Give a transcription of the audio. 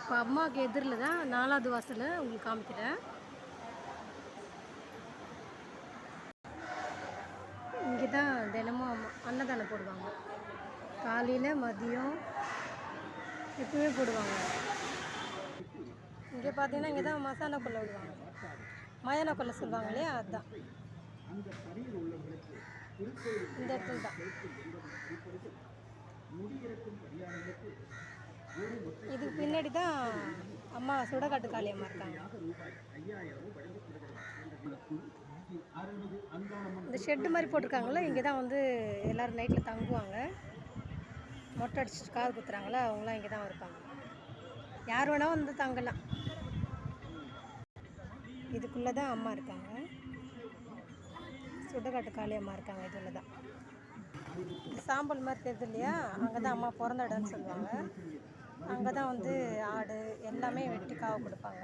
இப்போ அம்மாவுக்கு எதிரில் தான் 4வது வாசல் உங்களுக்கு காமிக்கிறேன். இங்கே தான் தினமும் அன்னதானம் போடுவாங்க. காலையில் மதியம் எப்பவுமே போடுவாங்க. இங்கே பார்த்தீங்கன்னா இங்கே தான் மசாலா கொல்லை விடுவாங்க. மயான கொல்லை சொல்லுவாங்க இல்லையா, அதுதான் இந்த இடத்துல தான். இதுக்கு பின்னாடி தான் அம்மா சுடகாட்டு காளியம்மா இருக்காங்க. இந்த ஷெட்டு மாதிரி போட்டிருக்காங்களே, இங்கே தான் வந்து எல்லோரும் நைட்டில் தங்குவாங்க. மொட்டை அடிச்சுட்டு காது குத்துறாங்களே, அவங்களாம் இங்கே தான் இருப்பாங்க. யார் வேணால் வந்து தங்கலாம். இதுக்குள்ளே தான் அம்மா இருக்காங்க. சுடகாட்டு காளியம்மா இருக்காங்க. இதில் தான் சாம்பல் மாதிரி தெரியுது இல்லையா, அங்கே தான் அம்மா பிறந்த இடம்னு சொல்லுவாங்க. அங்கே தான் வந்து ஆடு எல்லாமே வெட்டி காவு கொடுப்பாங்க.